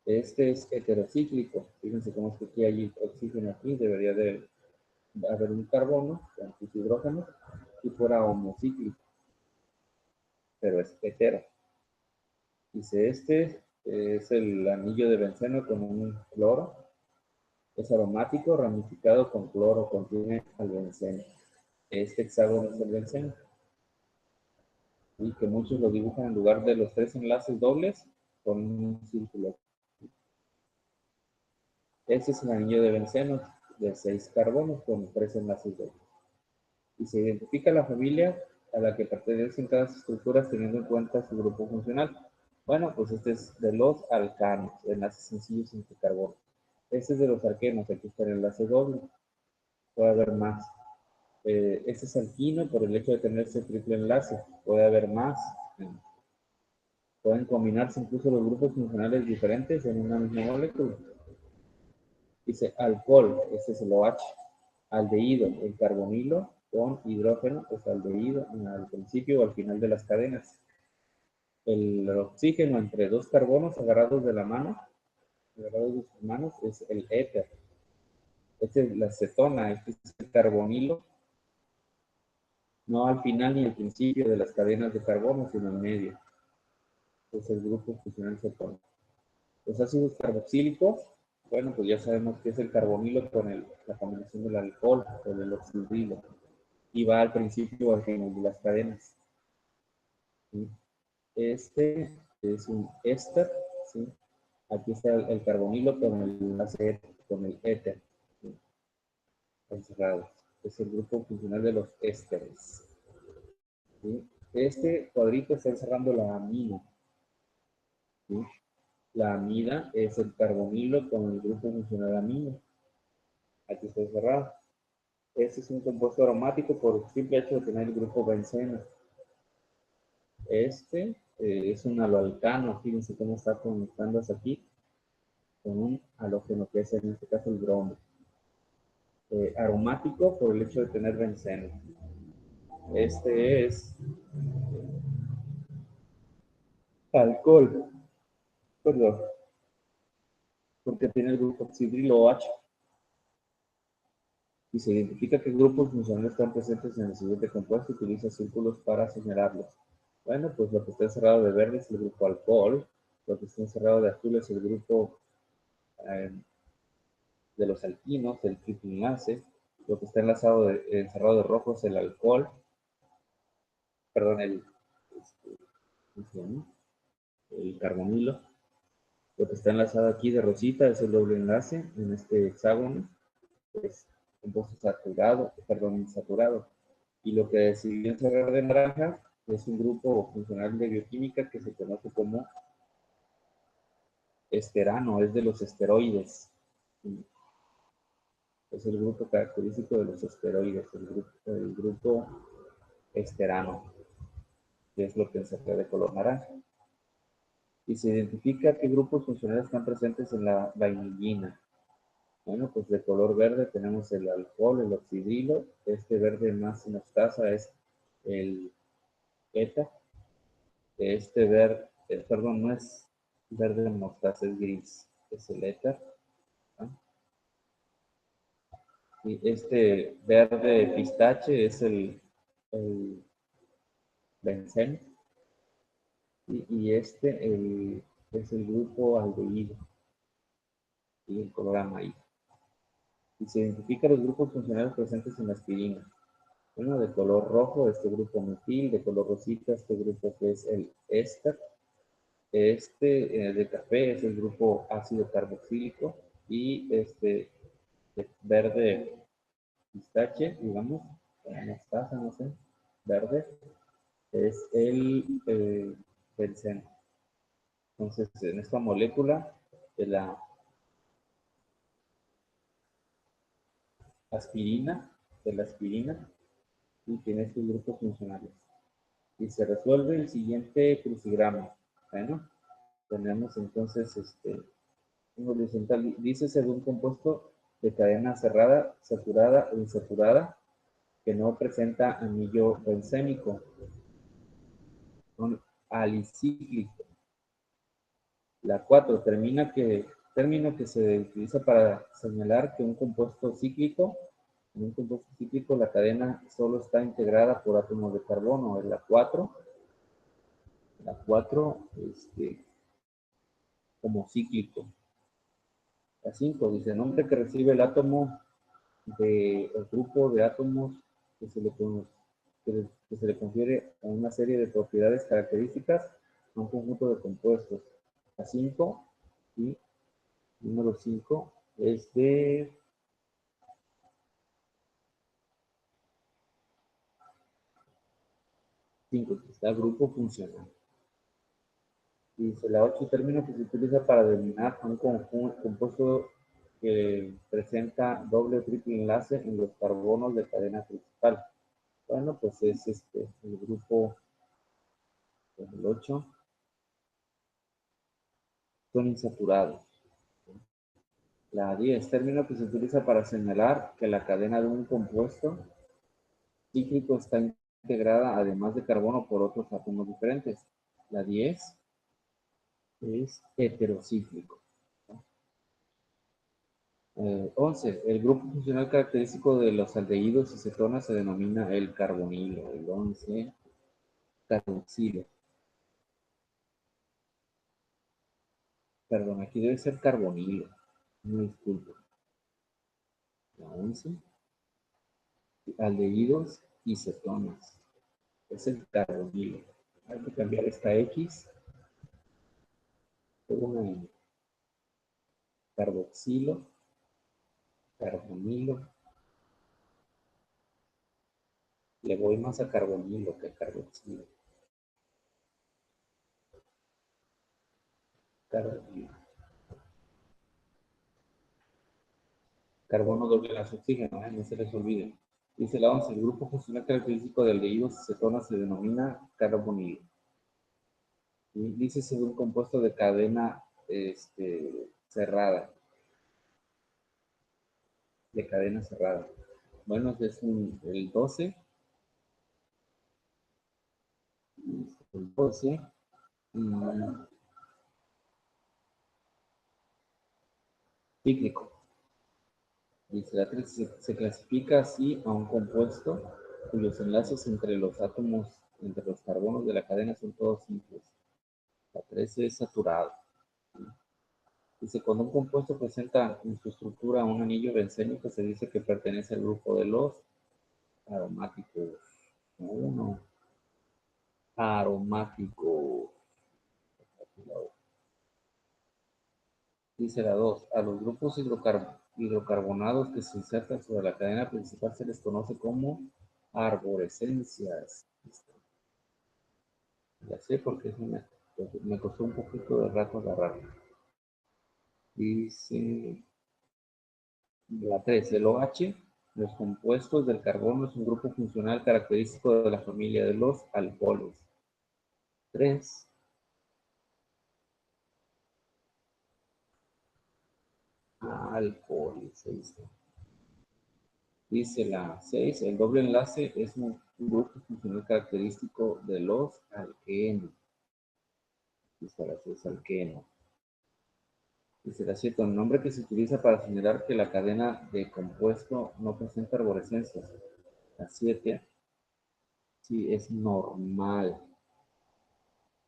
Este es heterocíclico, fíjense cómo es que aquí hay oxígeno, aquí debería de haber un carbono con sus hidrógenos y fuera homocíclico, pero es hetero. Dice, este es el anillo de benceno con un cloro, es aromático, ramificado con cloro, contiene al benceno. Este hexágono es el benceno, y que muchos lo dibujan en lugar de los 3 enlaces dobles con un círculo. Este es el anillo de benceno de 6 carbonos con 3 enlaces dobles. Y se identifica la familia a la que pertenecen cada estructuras teniendo en cuenta su grupo funcional. Bueno, pues este es de los alcanos, enlaces sencillos entre carbono. Este es de los alquenos, aquí está el enlace doble. Puede haber más. Este es alquino por el hecho de tener ese triple enlace. Puede haber más. Pueden combinarse incluso los grupos funcionales diferentes en una misma molécula. Dice alcohol, este es el OH. Aldehído, el carbonilo con hidrógeno, pues aldehído al principio o al final de las cadenas. El oxígeno entre 2 carbonos agarrados de la mano, agarrados de sus manos, es el éter. Esta es la cetona, este es el carbonilo, no al final ni al principio de las cadenas de carbono, sino en medio. Es el grupo funcional cetona. Los ácidos carboxílicos, bueno, pues ya sabemos que es el carbonilo con la combinación del alcohol o del oxidrilo. Y va al principio o al final de las cadenas. ¿Sí? Este es un éster, ¿sí? Aquí está el carbonilo con el éter, ¿sí? Encerrados. Es el grupo funcional de los ésteres. ¿Sí? Este cuadrito está encerrando la amina. ¿Sí? La amida es el carbonilo con el grupo funcional amino. Aquí está encerrado. Este es un compuesto aromático por el simple hecho de tener el grupo benceno. Este es un aloalcano, fíjense cómo está conectándose aquí. con un halógeno, que es en este caso el bromo. Aromático por el hecho de tener benceno. Este es alcohol, perdón, porque tiene el grupo oxidrilo OH. Y se identifica qué grupos funcionales están presentes en el siguiente compuesto y utiliza círculos para señalarlos. Bueno, pues lo que está encerrado de verde es el grupo alcohol, lo que está encerrado de azul es el grupo eh, de los alquinos, el triple enlace, lo que está encerrado de rojo es el alcohol, perdón, ¿cómo se llama? El carbonilo. Lo que está enlazado aquí de rosita es el doble enlace en este hexágono, es compuesto saturado, perdón, insaturado. Y lo que decidió encerrar de naranja es un grupo funcional de bioquímica que se conoce como esterano, es de los esteroides. Es el grupo característico de los esteroides, el grupo esterano, que es lo que encerra de color naranja. Y se identifica qué grupos funcionales están presentes en la vainillina. Bueno, pues de color verde tenemos el alcohol, el oxidrilo. Este verde más sin mostaza es el beta. Este verde, perdón, no es verde mostaza, es gris, es el éter. ¿No? Y este verde pistache es el benceno. Y es el grupo aldehído y el color amarillo. Y se identifican los grupos funcionales presentes en la aspirina. Bueno, de color rojo, este grupo metil, de color rosita, este grupo que es el éster. De café es el grupo ácido carboxílico y este de verde pistache, digamos, mostaza, no sé, verde, es el benceno. Entonces, en esta molécula de la aspirina, y tiene estos grupos funcionales. Y se resuelve el siguiente crucigrama. Bueno, tenemos entonces un horizontal, dice según compuesto de cadena cerrada, saturada o insaturada, que no presenta anillo bencénico, son alicíclico. La 4, término que se utiliza para señalar que un compuesto cíclico, en un compuesto cíclico la cadena solo está integrada por átomos de carbono. Es la 4, como cíclico. La 5 dice, nombre que recibe el átomo del grupo de átomos que se, le, que se le confiere a una serie de propiedades características a un conjunto de compuestos. La 5 y número 5 es de está grupo funcional. Y dice la 8, término que se utiliza para denominar a un compuesto que presenta doble o triple enlace en los carbonos de cadena principal. Bueno, pues es el grupo el 8, son insaturados. La 10, término que se utiliza para señalar que la cadena de un compuesto cíclico está integrada, además de carbono, por otros átomos diferentes. La 10 es heterocíclico. 11. El grupo funcional característico de los aldehídos y cetonas se denomina el carbonilo. El 11, carboxilo. Perdón, aquí debe ser carbonilo. No disculpo. La 11, aldehídos y cetonas. Es el carbonilo. Hay que cambiar esta X por una N. Carboxilo, carbonilo. Le voy más a carbonilo que a carboxilo. Carbonilo. Carbono doble las oxígeno, no se les olvide. Dice la 11, el grupo funcional característico de aldehídos y cetonas se denomina carbonilo. Y dice según compuesto de cadena cerrada, de cadena cerrada. Bueno, es el 12. El 12. Cíclico. Dice, la 13 se clasifica así a un compuesto cuyos enlaces entre los átomos, entre los carbonos de la cadena son todos simples. La 13 es saturado. Dice, cuando un compuesto presenta en su estructura un anillo bencénico, se dice que pertenece al grupo de los aromáticos. Uno, aromático. Dice la 2, a los grupos hidrocarbonados que se insertan sobre la cadena principal se les conoce como arborescencias. Ya sé porque me costó un poquito de rato agarrarlo. Dice la 3, el OH, los compuestos del carbono es un grupo funcional característico de la familia de los alcoholes. 3, alcoholes. Dice la 6, el doble enlace es un grupo funcional característico de los alquenos. Dice la 6, alqueno. Dice la 7, un nombre que se utiliza para señalar que la cadena de compuesto no presenta arborescencias. La 7, sí, es normal.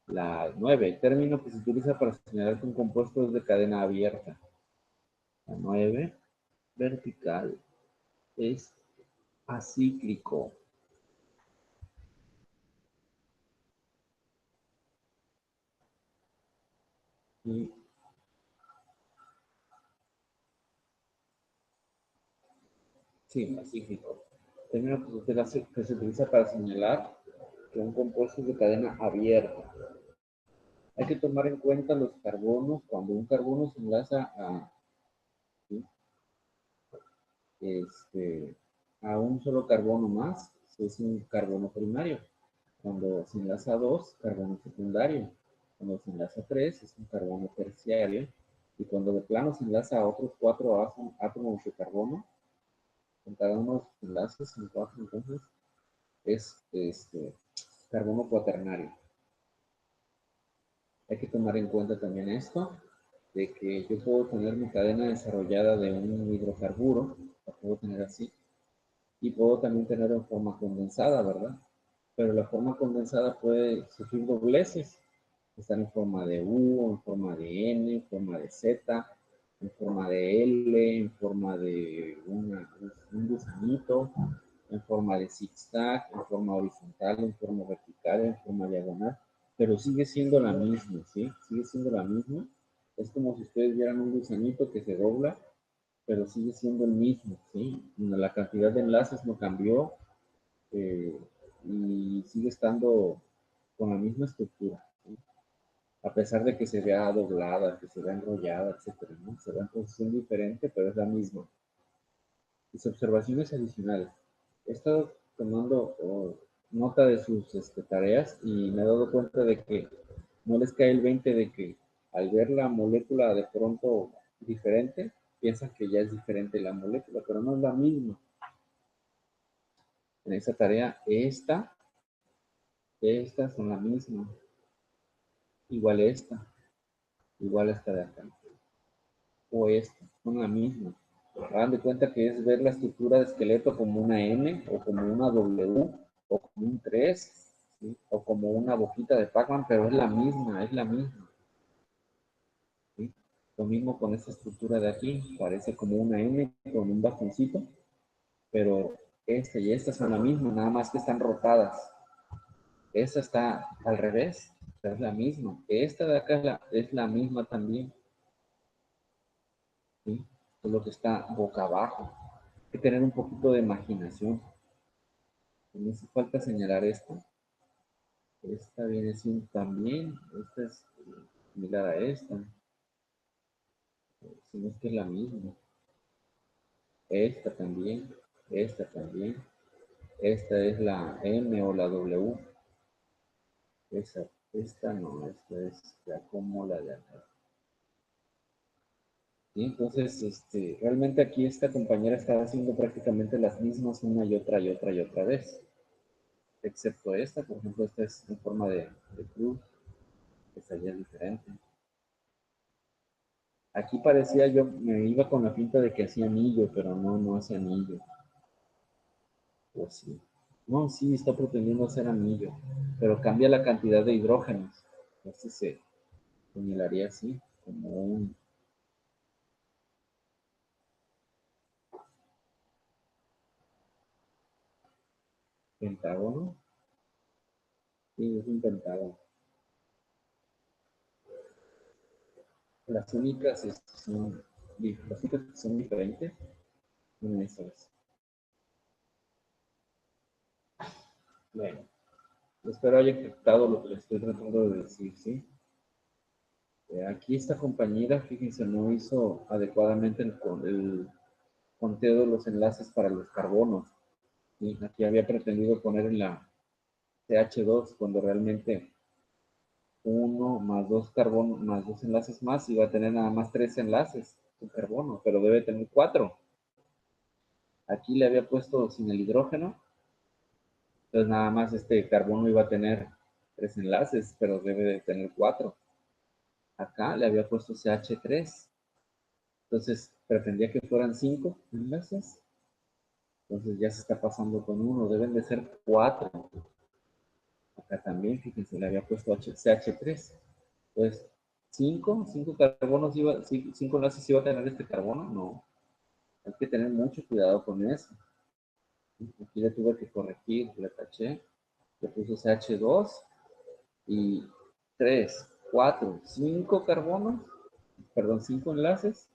La 9, el término que se utiliza para señalar que un compuesto es de cadena abierta. La 9, vertical, es acíclico. Y sí, pacífico. Término que se utiliza para señalar que un compuesto es de cadena abierta. Hay que tomar en cuenta los carbonos. Cuando un carbono se enlaza ¿sí? A un solo carbono más, es un carbono primario. Cuando se enlaza a dos, carbono secundario. Cuando se enlaza a tres, es un carbono terciario. Y cuando de plano se enlaza a otros cuatro átomos de carbono, con cada uno de sus enlaces, en cuatro, entonces es carbono cuaternario. Hay que tomar en cuenta también esto, de que yo puedo tener mi cadena desarrollada de un hidrocarburo, la puedo tener así, y puedo también tener en forma condensada, ¿verdad? Pero la forma condensada puede sufrir dobleces, están en forma de U, en forma de N, en forma de Z, en forma de L, en forma de un gusanito, en forma de zigzag, en forma horizontal, en forma vertical, en forma diagonal, pero sigue siendo la misma, ¿sí? Sigue siendo la misma. Es como si ustedes vieran un gusanito que se dobla, pero sigue siendo el mismo, ¿sí? La cantidad de enlaces no cambió eh, y sigue estando con la misma estructura, ¿sí? A pesar de que se vea doblada, que se vea enrollada, etcétera, ¿no? Se ve en posición diferente, pero es la misma. Mis observaciones adicionales. He estado tomando nota de sus tareas y me he dado cuenta de que no les cae el 20 de que al ver la molécula de pronto diferente, piensan que ya es diferente la molécula, pero no es la misma. En esa tarea, estas son la misma. Igual esta de acá. O esta, son la misma. Hagan de cuenta que es ver la estructura de esqueleto como una N o como una W o como un 3, ¿sí? O como una boquita de Pac-Man, pero es la misma. ¿Sí? Lo mismo con esta estructura de aquí, parece como una N con un bastoncito, pero esta y esta son la misma, nada más que están rotadas. Esta está al revés, pero es la misma. Esta de acá es la misma también. ¿Sí? Solo que está boca abajo. Hay que tener un poquito de imaginación. Me hace falta señalar esta. Esta viene siendo también, esta es similar a esta, si no es que es la misma. Esta también, esta también. Esta es la M o la W. Esta no, esta es ya como la de acá. ¿Sí? Entonces, realmente aquí esta compañera estaba haciendo prácticamente las mismas una y otra y otra y otra vez. Excepto esta, por ejemplo, esta es en forma de cruz. Esta ya es diferente. Aquí parecía yo, me iba con la pinta de que hacía anillo, pero no, no hace anillo. O sí. No, sí, está pretendiendo hacer anillo, pero cambia la cantidad de hidrógenos. Este se señalaría así, como un pentágono. Sí, es un pentágono. Las únicas las únicas que son diferentes son esas. Bueno, espero haya captado lo que les estoy tratando de decir, ¿sí? Aquí esta compañera, fíjense, no hizo adecuadamente el conteo de los enlaces para los carbonos. ¿Sí? Aquí había pretendido poner en la CH2 cuando realmente uno más dos carbonos, más dos enlaces más, iba a tener nada más 3 enlaces con carbono, pero debe tener 4. Aquí le había puesto sin el hidrógeno, entonces nada más este carbono iba a tener 3 enlaces, pero debe de tener 4. Acá le había puesto CH3, entonces pretendía que fueran 5 enlaces, entonces ya se está pasando con uno, deben de ser 4. Acá también, fíjense, le había puesto CH3. Pues 5 carbonos iba, 5 enlaces iba a tener este carbono, no. Hay que tener mucho cuidado con eso. Aquí le tuve que corregir, le taché, le puse CH2 y 3, 4, 5 carbonos, perdón, 5 enlaces.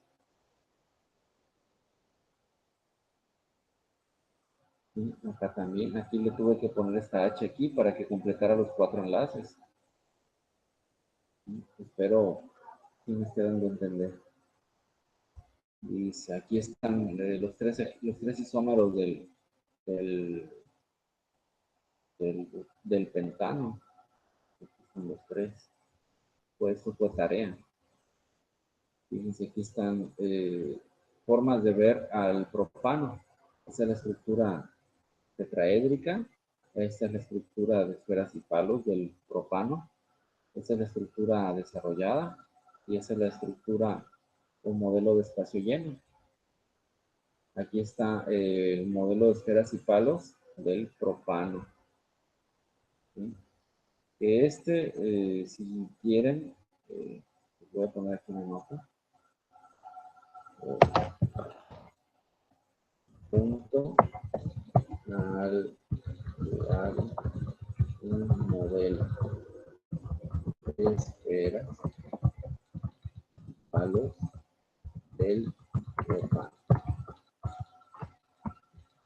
Y acá también, aquí le tuve que poner esta H aquí para que completara los 4 enlaces. Espero que me esté dando a entender. Dice, aquí están los tres isómeros del, del pentano. Aquí están los tres. Pues esto fue tarea. Fíjense, aquí están formas de ver al propano. Esa es la estructura tetraédrica. Esta es la estructura de esferas y palos del propano. Esta es la estructura desarrollada. Y esa es la estructura, un modelo de espacio lleno. Aquí está el modelo de esferas y palos del propano. ¿Sí? Si quieren, voy a poner aquí una nota. Punto al crear un modelo de esferas, palos del propano.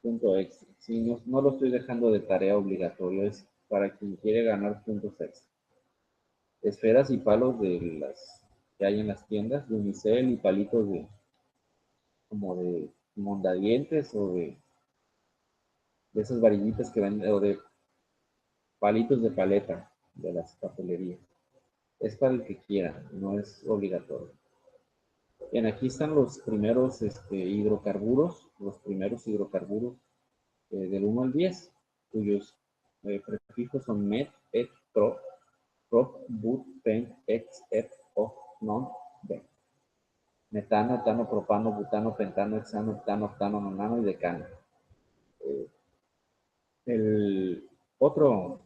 Punto extra. Si no, no lo estoy dejando de tarea obligatoria, es para quien quiere ganar puntos extra. Esferas y palos de las que hay en las tiendas, de unicel y palitos de como de mondadientes o de esas varillitas que venden, o de palitos de paleta de las papelerías. Es para el que quiera, no es obligatorio. Bien, aquí están los primeros hidrocarburos, del 1 al 10, cuyos prefijos son met, et, pro, prop, but, pen, ex, et, o, non, ben. Metano, etano, propano, butano, pentano, hexano, octano, octano, nonano y decano. El otro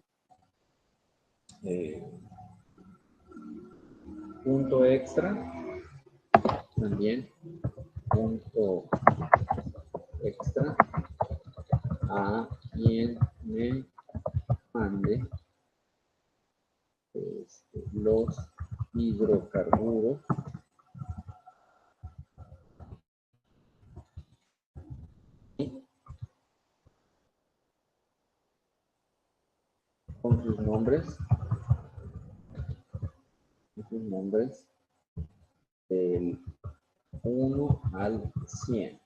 eh, punto extra, también punto extra a quien me mande los hidrocarburos con sus nombres del 1 al 100.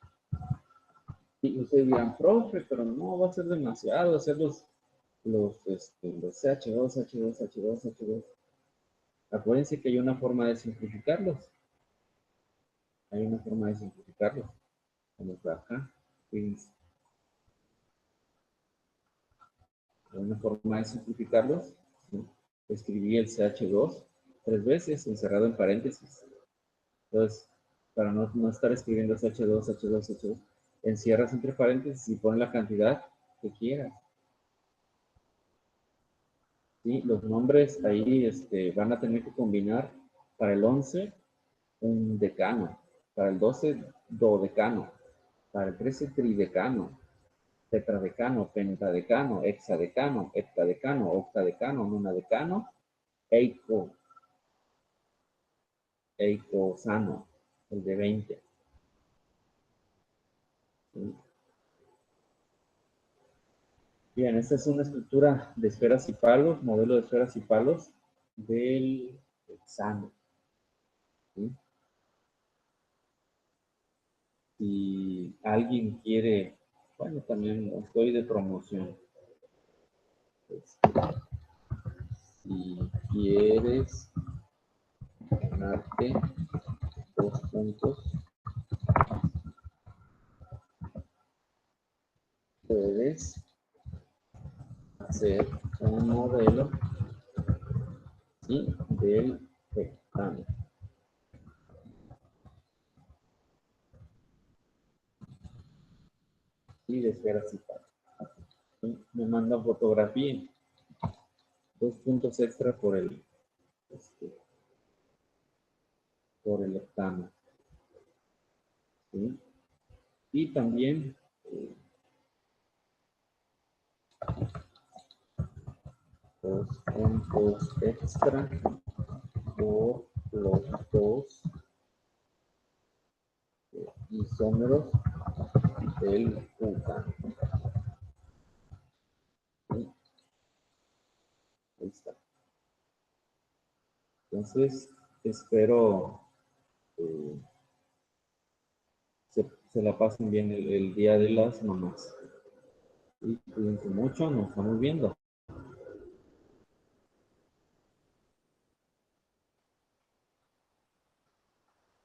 Y ustedes dirán, profe, pero no va a ser demasiado hacer los CH2, H2, H2, H2. Acuérdense que hay una forma de simplificarlos. Hay una forma de simplificarlo. Vamos por acá. Fíjense. Hay una forma de simplificarlos. ¿Sí? Escribí el CH2 3 veces encerrado en paréntesis. Entonces, para no estar escribiendo CH2, H2, H2, encierras entre paréntesis y pon la cantidad que quieras. ¿Sí? Los nombres ahí van a tener que combinar para el 11 un decano, para el 12 dodecano, para el 13 tridecano, tetradecano, pentadecano, hexadecano, heptadecano, octadecano, nonadecano, eicosano, el de 20. ¿Sí? Bien, esta es una estructura de esferas y palos, modelo de esferas y palos del hexano. ¿Sí? Si alguien quiere, bueno, también estoy de promoción. Si quieres ganarte 2 puntos, puedes hacer un modelo, ¿sí?, del hexano. Y de esferas y palos. ¿Sí? Me manda fotografía. 2 puntos extra por el hexano. ¿Sí? Y también 2 puntos extra por los 2 isómeros del butano. ¿Sí? Ahí está. Entonces, espero se la pasen bien el Día de las Mamás. Y cuídense mucho, nos estamos viendo.